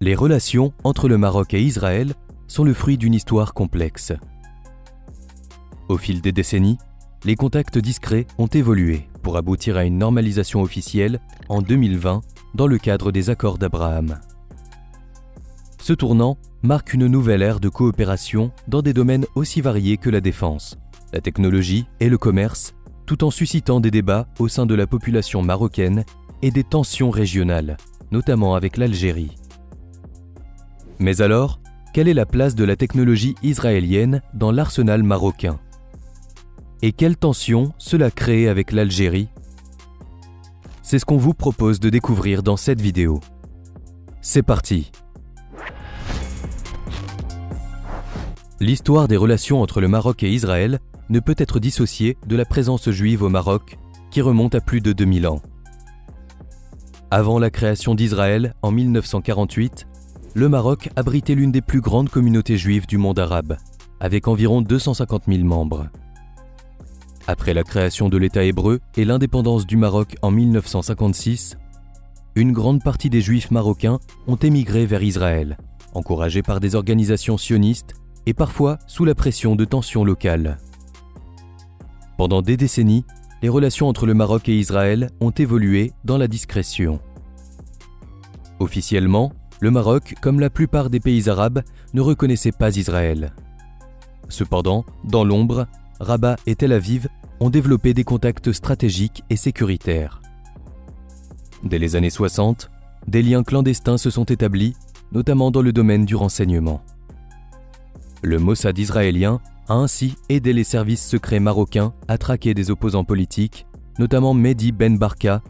Les relations entre le Maroc et Israël sont le fruit d'une histoire complexe. Au fil des décennies, les contacts discrets ont évolué pour aboutir à une normalisation officielle en 2020 dans le cadre des accords d'Abraham. Ce tournant marque une nouvelle ère de coopération dans des domaines aussi variés que la défense, la technologie et le commerce, tout en suscitant des débats au sein de la population marocaine et des tensions régionales, notamment avec l'Algérie. Mais alors, quelle est la place de la technologie israélienne dans l'arsenal marocain ? Et quelles tensions cela crée avec l'Algérie ? C'est ce qu'on vous propose de découvrir dans cette vidéo. C'est parti ! L'histoire des relations entre le Maroc et Israël ne peut être dissociée de la présence juive au Maroc, qui remonte à plus de 2000 ans. Avant la création d'Israël en 1948, le Maroc abritait l'une des plus grandes communautés juives du monde arabe, avec environ 250 000 membres. Après la création de l'État hébreu et l'indépendance du Maroc en 1956, une grande partie des Juifs marocains ont émigré vers Israël, encouragés par des organisations sionistes et parfois sous la pression de tensions locales. Pendant des décennies, les relations entre le Maroc et Israël ont évolué dans la discrétion. Officiellement, le Maroc, comme la plupart des pays arabes, ne reconnaissait pas Israël. Cependant, dans l'ombre, Rabat et Tel Aviv ont développé des contacts stratégiques et sécuritaires. Dès les années 60, des liens clandestins se sont établis, notamment dans le domaine du renseignement. Le Mossad israélien a ainsi aidé les services secrets marocains à traquer des opposants politiques, notamment Mehdi Ben Barka,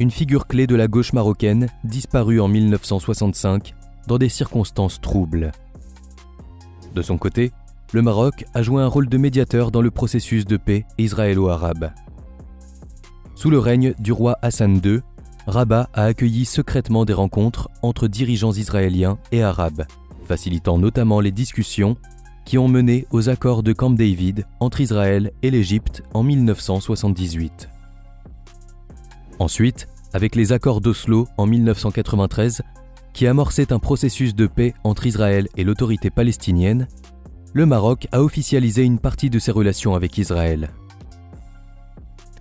une figure clé de la gauche marocaine disparue en 1965 dans des circonstances troubles. De son côté, le Maroc a joué un rôle de médiateur dans le processus de paix israélo-arabe. Sous le règne du roi Hassan II, Rabat a accueilli secrètement des rencontres entre dirigeants israéliens et arabes, facilitant notamment les discussions qui ont mené aux accords de Camp David entre Israël et l'Égypte en 1978. Ensuite, avec les accords d'Oslo en 1993, qui amorçaient un processus de paix entre Israël et l'autorité palestinienne, le Maroc a officialisé une partie de ses relations avec Israël.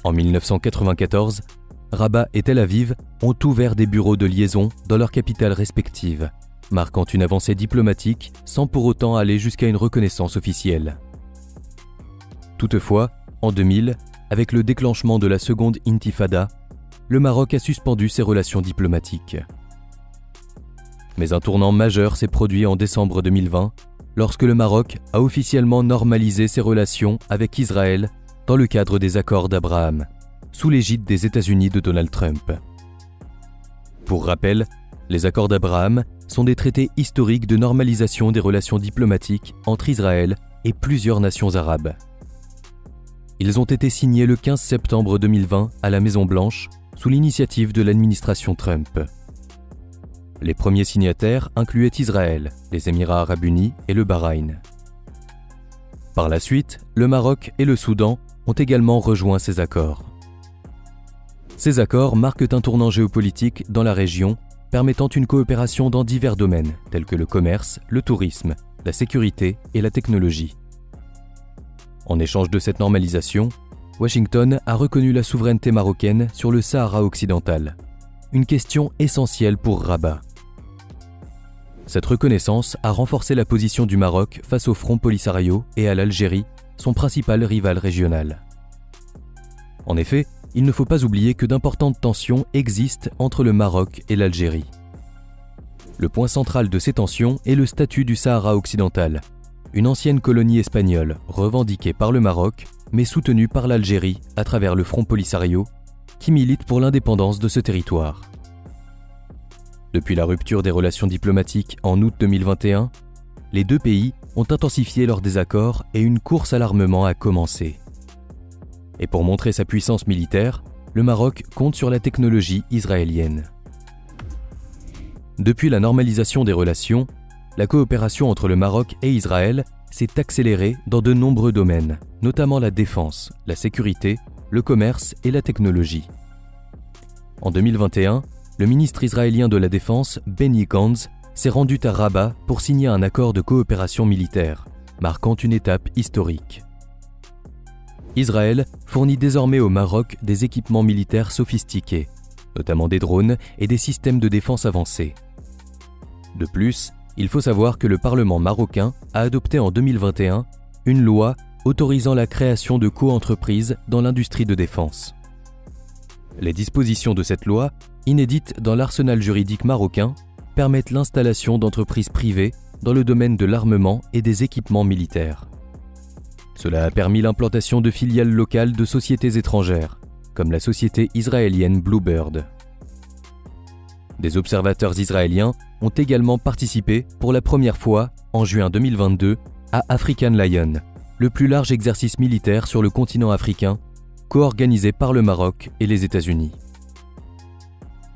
En 1994, Rabat et Tel Aviv ont ouvert des bureaux de liaison dans leurs capitales respectives, marquant une avancée diplomatique sans pour autant aller jusqu'à une reconnaissance officielle. Toutefois, en 2000, avec le déclenchement de la seconde intifada, le Maroc a suspendu ses relations diplomatiques. Mais un tournant majeur s'est produit en décembre 2020, lorsque le Maroc a officiellement normalisé ses relations avec Israël dans le cadre des accords d'Abraham, sous l'égide des États-Unis de Donald Trump. Pour rappel, les accords d'Abraham sont des traités historiques de normalisation des relations diplomatiques entre Israël et plusieurs nations arabes. Ils ont été signés le 15 septembre 2020 à la Maison-Blanche, sous l'initiative de l'administration Trump. Les premiers signataires incluaient Israël, les Émirats arabes unis et le Bahreïn. Par la suite, le Maroc et le Soudan ont également rejoint ces accords. Ces accords marquent un tournant géopolitique dans la région, permettant une coopération dans divers domaines, tels que le commerce, le tourisme, la sécurité et la technologie. En échange de cette normalisation, Washington a reconnu la souveraineté marocaine sur le Sahara occidental, une question essentielle pour Rabat. Cette reconnaissance a renforcé la position du Maroc face au Front Polisario et à l'Algérie, son principal rival régional. En effet, il ne faut pas oublier que d'importantes tensions existent entre le Maroc et l'Algérie. Le point central de ces tensions est le statut du Sahara occidental, une ancienne colonie espagnole revendiquée par le Maroc, mais soutenue par l'Algérie à travers le Front Polisario, qui milite pour l'indépendance de ce territoire. Depuis la rupture des relations diplomatiques en août 2021, les deux pays ont intensifié leurs désaccords et une course à l'armement a commencé. Et pour montrer sa puissance militaire, le Maroc compte sur la technologie israélienne. Depuis la normalisation des relations, la coopération entre le Maroc et Israël s'est accélérée dans de nombreux domaines, notamment la défense, la sécurité, le commerce et la technologie. En 2021, le ministre israélien de la Défense, Benny Gantz, s'est rendu à Rabat pour signer un accord de coopération militaire, marquant une étape historique. Israël fournit désormais au Maroc des équipements militaires sophistiqués, notamment des drones et des systèmes de défense avancés. De plus, il faut savoir que le Parlement marocain a adopté en 2021 une loi autorisant la création de co-entreprises dans l'industrie de défense. Les dispositions de cette loi, inédites dans l'arsenal juridique marocain, permettent l'installation d'entreprises privées dans le domaine de l'armement et des équipements militaires. Cela a permis l'implantation de filiales locales de sociétés étrangères, comme la société israélienne Bluebird. Des observateurs israéliens ont également participé pour la première fois, en juin 2022, à African Lion, le plus large exercice militaire sur le continent africain, co-organisé par le Maroc et les États-Unis.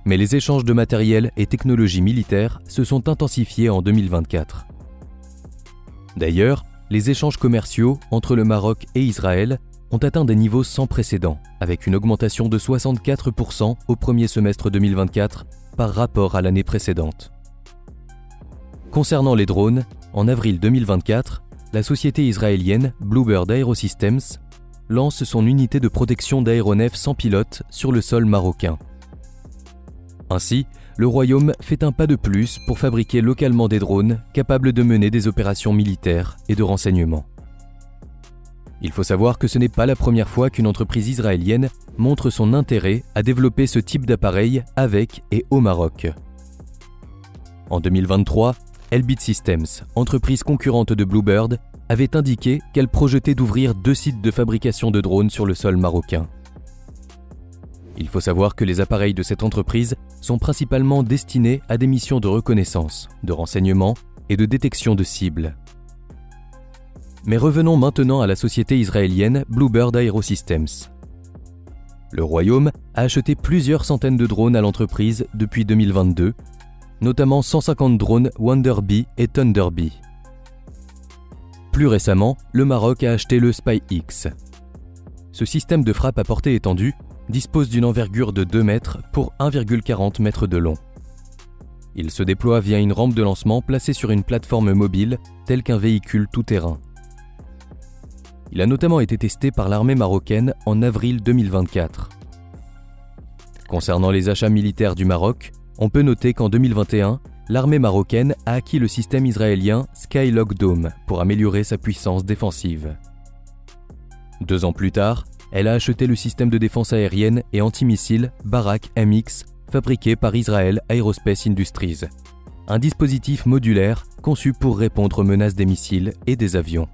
Mais les échanges de matériel et technologies militaires se sont intensifiés en 2024. D'ailleurs, les échanges commerciaux entre le Maroc et Israël ont atteint des niveaux sans précédent, avec une augmentation de 64% au premier semestre 2024 par rapport à l'année précédente. Concernant les drones, en avril 2024, la société israélienne Bluebird Aerosystems lance son unité de protection d'aéronefs sans pilote sur le sol marocain. Ainsi, le Royaume fait un pas de plus pour fabriquer localement des drones capables de mener des opérations militaires et de renseignement. Il faut savoir que ce n'est pas la première fois qu'une entreprise israélienne montre son intérêt à développer ce type d'appareil avec et au Maroc. En 2023, Elbit Systems, entreprise concurrente de Bluebird, avait indiqué qu'elle projetait d'ouvrir 2 sites de fabrication de drones sur le sol marocain. Il faut savoir que les appareils de cette entreprise sont principalement destinés à des missions de reconnaissance, de renseignement et de détection de cibles. Mais revenons maintenant à la société israélienne Bluebird Aerosystems. Le Royaume a acheté plusieurs centaines de drones à l'entreprise depuis 2022, notamment 150 drones Wonder Bee et Thunder Bee. Plus récemment, le Maroc a acheté le Spy-X. Ce système de frappe à portée étendue dispose d'une envergure de 2 mètres pour 1,40 mètres de long. Il se déploie via une rampe de lancement placée sur une plateforme mobile telle qu'un véhicule tout-terrain. Il a notamment été testé par l'armée marocaine en avril 2024. Concernant les achats militaires du Maroc, on peut noter qu'en 2021, l'armée marocaine a acquis le système israélien Skylock Dome pour améliorer sa puissance défensive. 2 ans plus tard, elle a acheté le système de défense aérienne et antimissile Barak MX fabriqué par Israel Aerospace Industries, un dispositif modulaire conçu pour répondre aux menaces des missiles et des avions.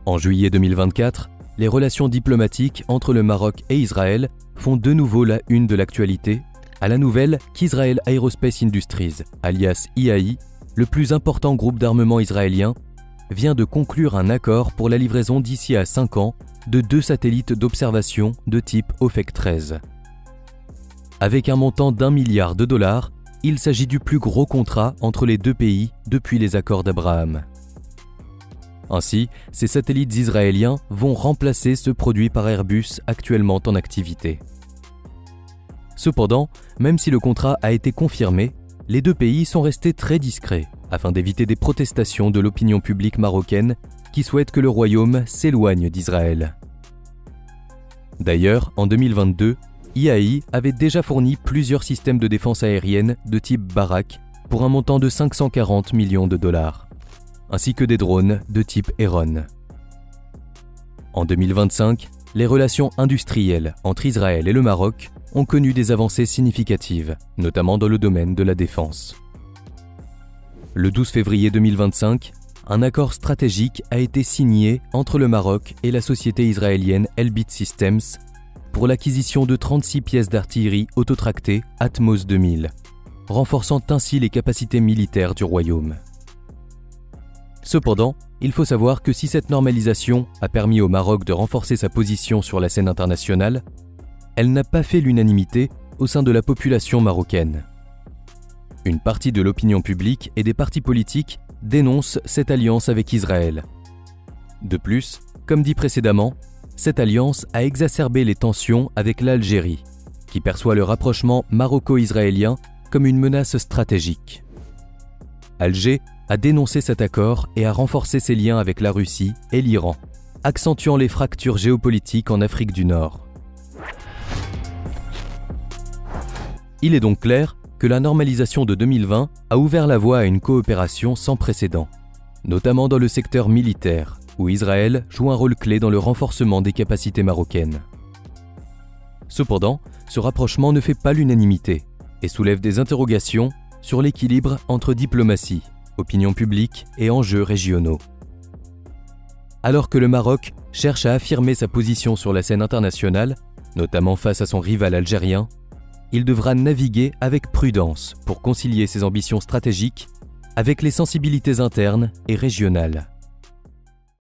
En juillet 2024, les relations diplomatiques entre le Maroc et Israël font de nouveau la une de l'actualité à la nouvelle qu'Israel Aerospace Industries, alias IAI, le plus important groupe d'armement israélien, vient de conclure un accord pour la livraison d'ici à 5 ans de 2 satellites d'observation de type OFEC 13. Avec un montant d'$1 milliard, il s'agit du plus gros contrat entre les 2 pays depuis les accords d'Abraham. Ainsi, ces satellites israéliens vont remplacer ceux produits par Airbus actuellement en activité. Cependant, même si le contrat a été confirmé, les 2 pays sont restés très discrets afin d'éviter des protestations de l'opinion publique marocaine qui souhaite que le Royaume s'éloigne d'Israël. D'ailleurs, en 2022, IAI avait déjà fourni plusieurs systèmes de défense aérienne de type Barak pour un montant de $540 millions, ainsi que des drones de type Heron. En 2025, les relations industrielles entre Israël et le Maroc ont connu des avancées significatives, notamment dans le domaine de la défense. Le 12 février 2025, un accord stratégique a été signé entre le Maroc et la société israélienne Elbit Systems pour l'acquisition de 36 pièces d'artillerie autotractées Atmos 2000, renforçant ainsi les capacités militaires du Royaume. Cependant, il faut savoir que si cette normalisation a permis au Maroc de renforcer sa position sur la scène internationale, elle n'a pas fait l'unanimité au sein de la population marocaine. Une partie de l'opinion publique et des partis politiques dénoncent cette alliance avec Israël. De plus, comme dit précédemment, cette alliance a exacerbé les tensions avec l'Algérie, qui perçoit le rapprochement maroco-israélien comme une menace stratégique. Alger a dénoncé cet accord et a renforcé ses liens avec la Russie et l'Iran, accentuant les fractures géopolitiques en Afrique du Nord. Il est donc clair que la normalisation de 2020 a ouvert la voie à une coopération sans précédent, notamment dans le secteur militaire, où Israël joue un rôle clé dans le renforcement des capacités marocaines. Cependant, ce rapprochement ne fait pas l'unanimité et soulève des interrogations sur l'équilibre entre diplomatie, opinion publique et enjeux régionaux. Alors que le Maroc cherche à affirmer sa position sur la scène internationale, notamment face à son rival algérien, il devra naviguer avec prudence pour concilier ses ambitions stratégiques avec les sensibilités internes et régionales.